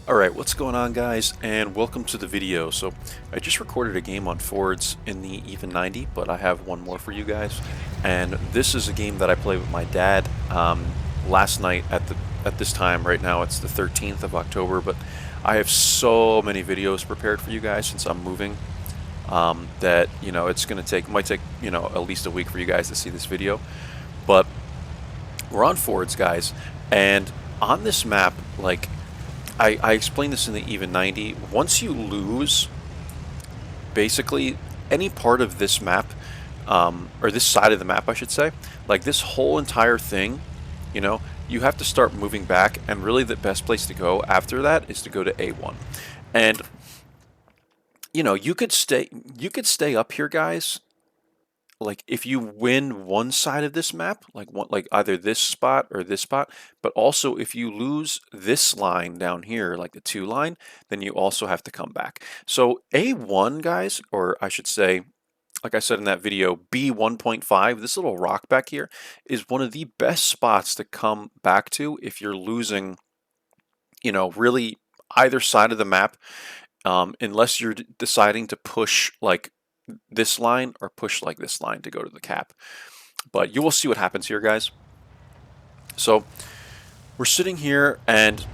Alright, what's going on guys, and welcome to the video. So I just recorded a game on Fjords in the Even 90, but I have one more for you guys. And this is a game that I played with my dad last night at this time. Right now it's the 13th of October, but I have so many videos prepared for you guys since I'm moving that, you know, might take, you know, at least a week for you guys to see this video. But we're on Fjords, guys, and on this map, like, I explained this in the Even 90. Once you lose, basically, any part of this map, or this side of the map, I should say, like this whole entire thing, you know, you have to start moving back, and really the best place to go after that is to go to A1. And, you know, you could stay up here, guys. Like if you win one side of this map, like either this spot or this spot, but also if you lose this line down here, like the 2 line, then you also have to come back. So A1, guys, or I should say, like I said in that video, B1.5, this little rock back here is one of the best spots to come back to if you're losing, you know, really either side of the map, unless you're deciding to push like this line or push like this line to go to the cap. But you will see what happens here, guys. So we're sitting here and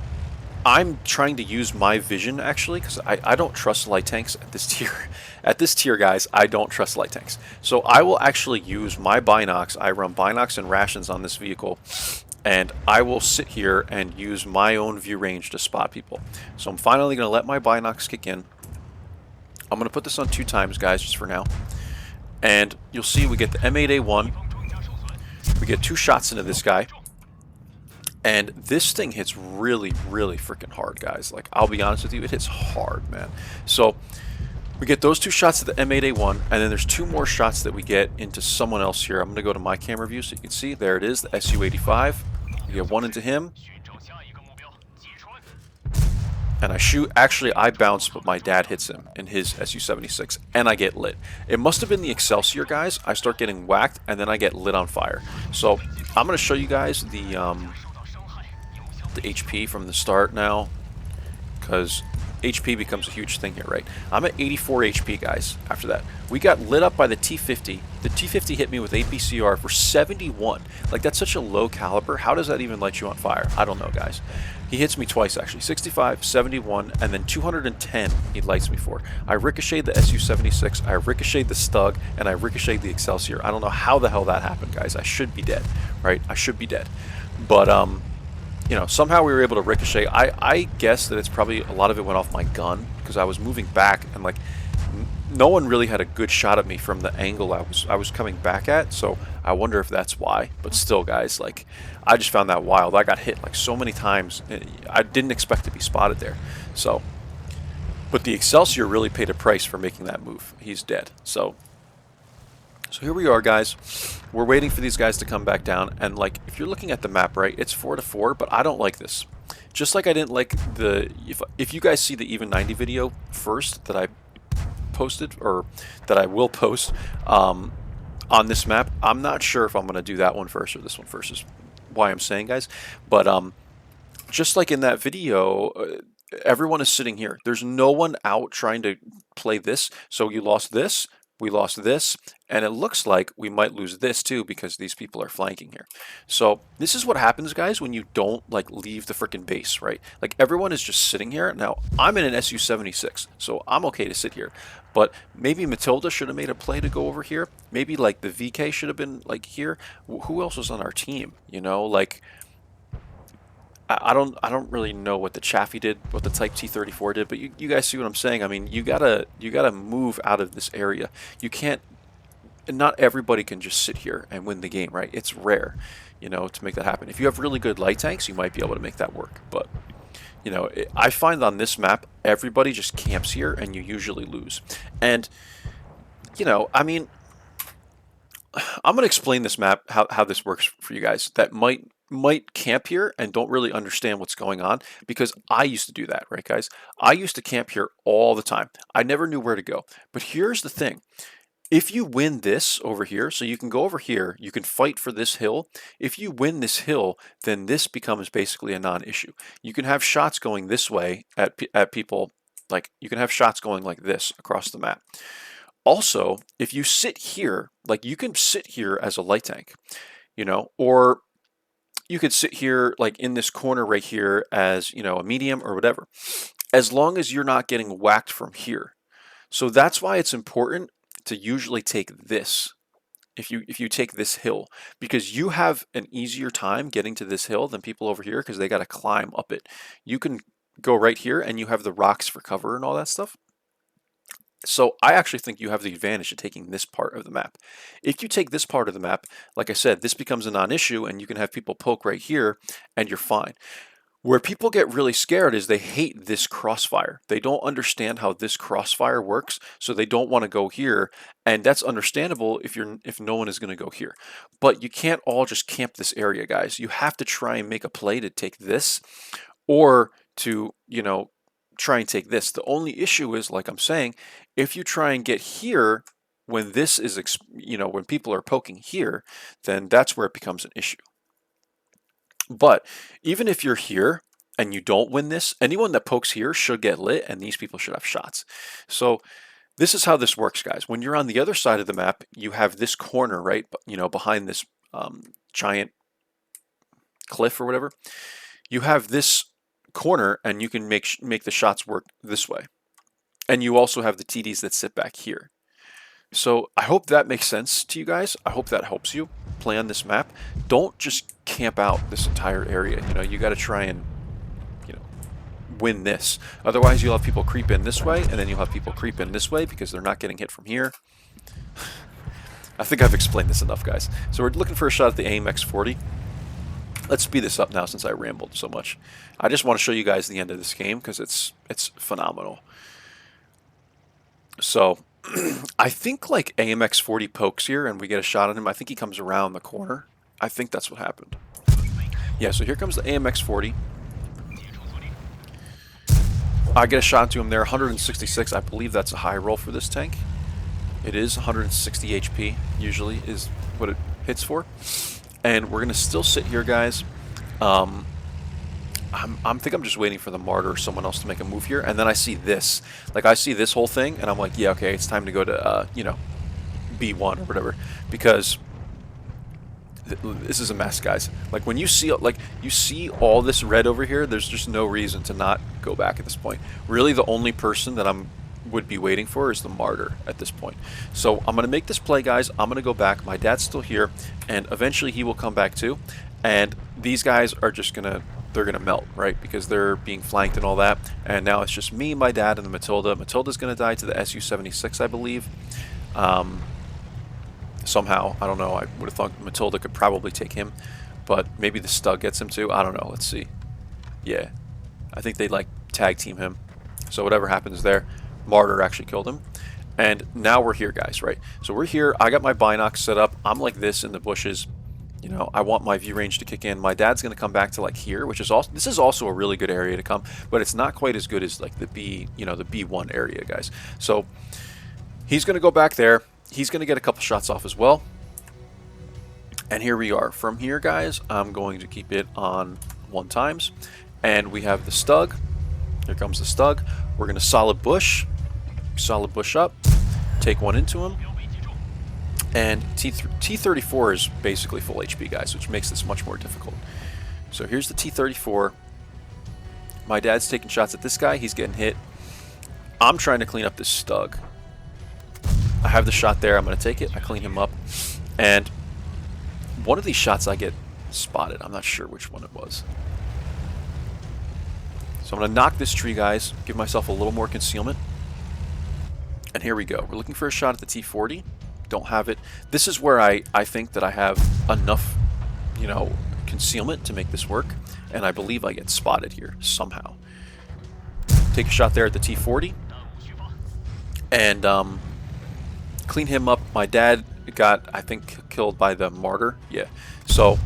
I'm trying to use my vision actually, because I don't trust light tanks at this tier. At this tier, guys, I don't trust light tanks. So I will actually use my binocs. I run binocs and rations on this vehicle, and I will sit here and use my own view range to spot people. So I'm finally going to let my binocs kick in. I'm going to put this on 2 times, guys, just for now. And you'll see we get the M8A1. We get 2 shots into this guy. And this thing hits really, really freaking hard, guys. Like, I'll be honest with you, it hits hard, man. So we get those 2 shots to the M8A1, and then there's 2 more shots that we get into someone else here. I'm going to go to my camera view so you can see. There it is, the SU-85. We get 1 into him. And I shoot. Actually, I bounce, but my dad hits him in his SU-76, and I get lit. It must have been the Excelsior, guys. I start getting whacked, and then I get lit on fire. So I'm going to show you guys the HP from the start now, because HP becomes a huge thing here, right? I'm at 84 HP, guys. After that, we got lit up by the T50. The T50 hit me with APCR for 71. Like, that's such a low caliber. How does that even light you on fire? I don't know, guys. He hits me twice, actually. 65, 71, and then 210 he lights me for. I ricocheted the SU-76, I ricocheted the Stug, and I ricocheted the Excelsior. I don't know how the hell that happened, guys. I should be dead, right? I should be dead. But, you know, somehow we were able to ricochet. I guess that it's probably a lot of it went off my gun, because I was moving back, and, like, no one really had a good shot at me from the angle I was coming back at, so I wonder if that's why. But still, guys, like, I just found that wild. I got hit like so many times. I didn't expect to be spotted there. So, but the Excelsior really paid a price for making that move. He's dead. So here we are, guys. We're waiting for these guys to come back down, and like, if you're looking at the map, right, it's 4-4, but I don't like this. Just like I didn't like the, if you guys see the Even 90 video first that I posted, or that I will post on this map, I'm not sure if I'm going to do that one first or this one first, is why I'm saying, guys. But just like in that video, everyone is sitting here. There's no one out trying to play this. So you lost this, we lost this, and it looks like we might lose this too, because these people are flanking here. So this is what happens, guys, when you don't like leave the freaking base, right? Like, everyone is just sitting here. Now, I'm in an SU-76, so I'm okay to sit here. But maybe Matilda should have made a play to go over here. Maybe like the VK should have been like here. Who else was on our team? You know, like, I don't really know what the Chaffee did, what the Type T-34 did, but you guys see what I'm saying. I mean, you gotta move out of this area. You can't. Not everybody can just sit here and win the game, right? It's rare, you know, to make that happen. If you have really good light tanks, you might be able to make that work. But, you know, I find on this map, everybody just camps here, and you usually lose. And, you know, I mean, I'm gonna explain this map, how this works for you guys that might camp here and don't really understand what's going on, because I used to do that, right, guys? I used to camp here all the time. I never knew where to go. But here's the thing. If you win this over here, so you can go over here, you can fight for this hill. If you win this hill, then this becomes basically a non-issue. You can have shots going this way at people, like you can have shots going like this across the map. Also, if you sit here, like you can sit here as a light tank, you know, or you could sit here like in this corner right here as, you know, a medium or whatever, as long as you're not getting whacked from here. So that's why it's important to usually take this if you take this hill, because you have an easier time getting to this hill than people over here because they got to climb up it. You can go right here and you have the rocks for cover and all that stuff. So I actually think you have the advantage of taking this part of the map. If you take this part of the map, like I said, this becomes a non-issue and you can have people poke right here and you're fine. Where people get really scared is they hate this crossfire. They don't understand how this crossfire works, so they don't want to go here, and that's understandable if no one is going to go here. But you can't all just camp this area, guys. You have to try and make a play to take this, or to, you know, try and take this. The only issue is, like I'm saying, if you try and get here when this is, you know, when people are poking here, then that's where it becomes an issue. But even if you're here and you don't win this, anyone that pokes here should get lit and these people should have shots. So this is how this works, guys. When you're on the other side of the map, you have this corner, right, you know, behind this giant cliff or whatever. You have this corner and you can make the shots work this way. And you also have the TDs that sit back here. So I hope that makes sense to you guys. I hope that helps you play on this map. Don't just camp out this entire area. You know, you got to try and, you know, win this. Otherwise, you'll have people creep in this way, and then you'll have people creep in this way because they're not getting hit from here. I think I've explained this enough, guys. So we're looking for a shot at the AMX-40. Let's speed this up now since I rambled so much. I just want to show you guys the end of this game because it's phenomenal. So I think like AMX-40 pokes here and we get a shot on him. I think he comes around the corner. I think that's what happened. Yeah, so here comes the AMX-40. I get a shot to him there, 166. I believe that's a high roll for this tank. It is 160 HP, usually is what it hits for. And we're going to still sit here, guys. I think I'm just waiting for the Martyr or someone else to make a move here. And then I see this. Like, I see this whole thing, and I'm like, yeah, okay, it's time to go to, you know, B1 or whatever. Because this is a mess, guys. Like, when you see, like, you see all this red over here, there's just no reason to not go back at this point. Really, the only person that would be waiting for is the Martyr at this point. So I'm going to make this play, guys. I'm going to go back. My dad's still here, and eventually he will come back too. And these guys are just going to, they're going to melt, right? Because they're being flanked and all that. And now it's just me, my dad, and the Matilda. Matilda's going to die to the SU-76, I believe. Somehow, I don't know. I would have thought Matilda could probably take him, but maybe the Stug gets him too. I don't know. Let's see. Yeah, I think they like tag team him. So whatever happens there, Martyr actually killed him. And now we're here, guys, right? So we're here. I got my binocs set up. I'm like this in the bushes. You know, I want my view range to kick in. My dad's going to come back to like here, which is also, this is also a really good area to come, but it's not quite as good as like the B, you know, the B1 area, guys. So he's going to go back there. He's going to get a couple shots off as well. And here we are. From here, guys, I'm going to keep it on 1 times. And we have the Stug. Here comes the Stug. We're going to solid bush up, take one into him. And T-34 is basically full HP, guys, which makes this much more difficult. So here's the T-34. My dad's taking shots at this guy. He's getting hit. I'm trying to clean up this Stug. I have the shot there. I'm going to take it. I clean him up. And one of these shots I get spotted. I'm not sure which one it was. So I'm going to knock this tree, guys. Give myself a little more concealment. And here we go. We're looking for a shot at the T-40. Don't have it. This is where I think that I have enough, you know, concealment to make this work. And I believe I get spotted here somehow. Take a shot there at the T-40. And clean him up. My dad got, I think, killed by the Martyr. Yeah. So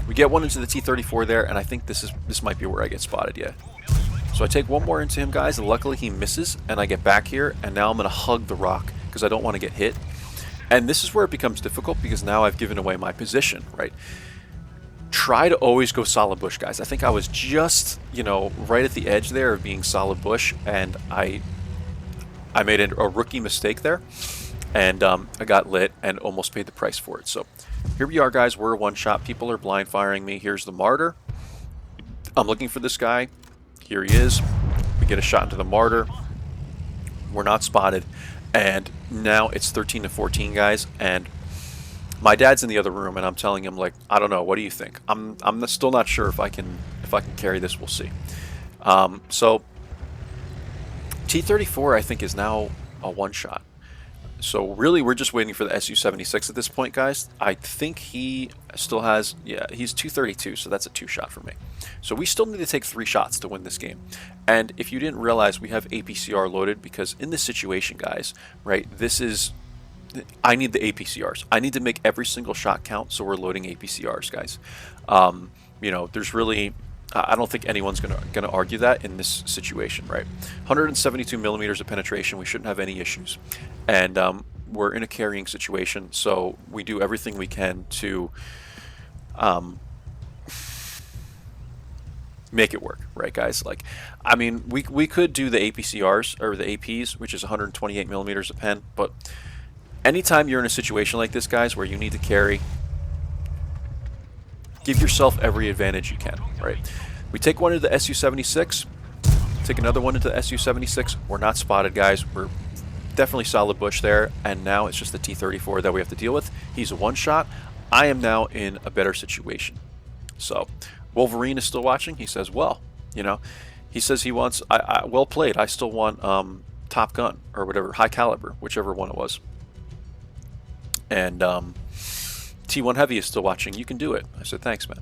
we get one into the T-34 there, and I think this might be where I get spotted. Yeah. So I take one more into him, guys, and luckily he misses, and I get back here, and now I'm going to hug the rock because I don't want to get hit. And this is where it becomes difficult because now I've given away my position, right? Try to always go solid bush, guys. I think I was just, you know, right at the edge there of being solid bush, and I made a rookie mistake there, and I got lit and almost paid the price for it. So here we are, guys. We're a one-shot. People are blind firing me. Here's the martyr. I'm looking for this guy. Here he is. We get a shot into the martyr. We're not spotted, and now it's 13 to 14, guys, and my dad's in the other room, and I'm telling him, like, I don't know, what do you think? I'm still not sure if I can carry this. We'll see. So T-34, I think, is now a one-shot. So really, we're just waiting for the SU-76 at this point, guys. I think he still has, yeah, he's 232, so that's a two-shot for me. So we still need to take 3 shots to win this game. And if you didn't realize, we have APCR loaded because in this situation, guys, right, this is, I need the APCRs. I need to make every single shot count, so we're loading APCRs, guys. You know, there's really, I don't think anyone's gonna argue that in this situation, right? 172 millimeters of penetration. We shouldn't have any issues, and we're in a carrying situation, so we do everything we can to make it work, right, guys? Like, I mean, we could do the APCRs or the APs, which is 128 millimeters of pen, but anytime you're in a situation like this, guys, where you need to carry, give yourself every advantage you can, right? We take one into the SU-76, take another one into the SU-76. We're not spotted, guys. We're definitely solid bush there, and now it's just the T-34 that we have to deal with. He's a one-shot. I am now in a better situation. So Wolverine is still watching. He says, well, you know, he says he wants, well played. I still want Top Gun or whatever, high caliber, whichever one it was. And T1 Heavy is still watching. You can do it. I said, thanks, man.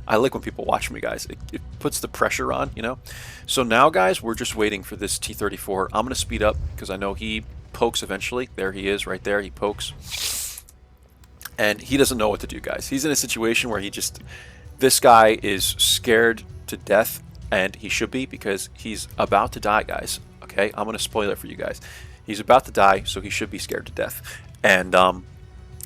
I like when people watch me, guys. It puts the pressure on, you know. So now, guys, we're just waiting for this T-34. I'm going to speed up because I know he pokes eventually. There he is right there. He pokes. And he doesn't know what to do, guys. He's in a situation where this guy is scared to death, and he should be because he's about to die, guys. Okay, I'm going to spoil it for you guys. He's about to die, so he should be scared to death. And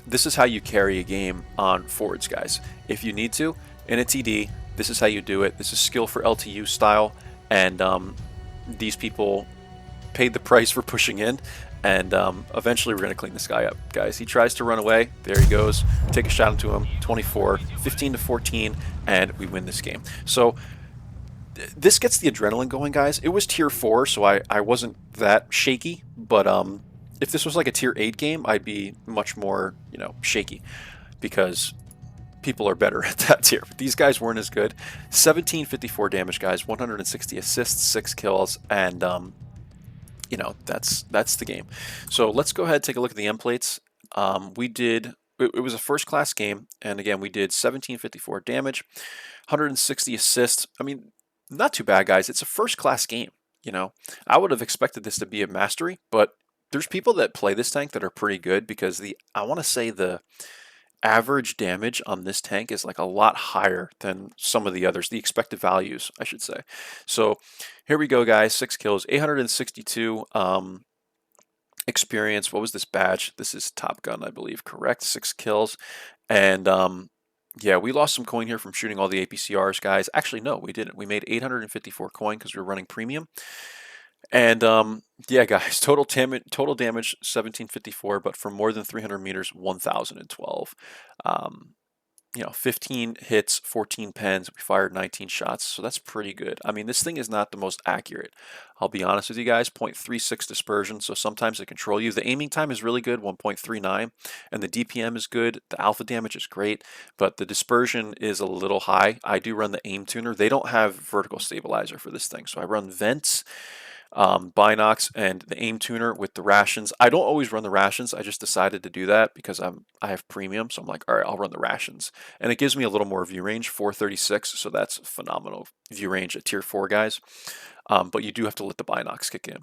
this is how you carry a game on Fjords, guys. If you need to, in a TD, this is how you do it. This is skill for LTU style, and these people paid the price for pushing in, and eventually we're going to clean this guy up, guys. He tries to run away. There he goes. Take a shot into him. 24, 15 to 14, and we win this game. So this gets the adrenaline going, guys. It was tier 4, so I wasn't that shaky, but if this was like a tier 8 game, I'd be much more, you know, shaky because people are better at that tier. But these guys weren't as good. 1754 damage, guys. 160 assists, 6 kills, and you know, that's the game. So let's go ahead and take a look at the end plates. It was a first class game, and again, we did 1754 damage, 160 assists. I mean, not too bad, guys. It's a first class game. You know, I would have expected this to be a mastery, but there's people that play this tank that are pretty good because I want to say the average damage on this tank is like a lot higher than some of the others, the expected values, I should say. So here we go, guys. 6 kills, 862 experience. What was this badge? This is Top Gun, I believe, correct? 6 kills. And yeah, we lost some coin here from shooting all the APCRs, guys. Actually, no, we didn't. We made 854 coin because we were running premium. And yeah, guys, total damage 1754, but for more than 300 meters, 1012. You know, 15 hits, 14 pens. We fired 19 shots, so that's pretty good. I mean, this thing is not the most accurate. I'll be honest with you guys. 0.36 dispersion, so sometimes they control you. The aiming time is really good, 1.39, and the DPM is good. The alpha damage is great, but the dispersion is a little high. I do run the aim tuner. They don't have vertical stabilizer for this thing, so I run vents, binocs, and the aim tuner with the rations. I don't always run the rations. I just decided to do that because I have premium, so I'm like, all right, I'll run the rations, and it gives me a little more view range, 436, so that's phenomenal view range at tier 4, guys. But you do have to let the binocs kick in.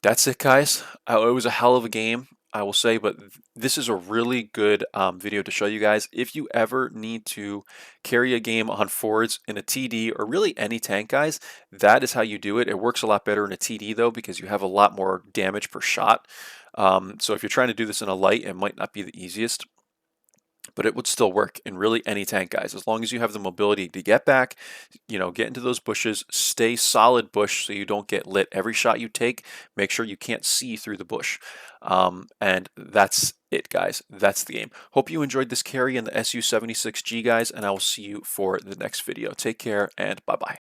That's it, guys. It was a hell of a game, I will say, but this is a really good video to show you guys. If you ever need to carry a game on Fjords in a TD or really any tank, guys, that is how you do it. It works a lot better in a TD though because you have a lot more damage per shot. So if you're trying to do this in a light, it might not be the easiest, but it would still work in really any tank, guys, as long as you have the mobility to get back, get into those bushes, stay solid bush so you don't get lit. Every shot you take, make sure you can't see through the bush. And that's it, guys. That's the game. Hope you enjoyed this carry in the SU-76G, guys, and I will see you for the next video. Take care, and bye-bye.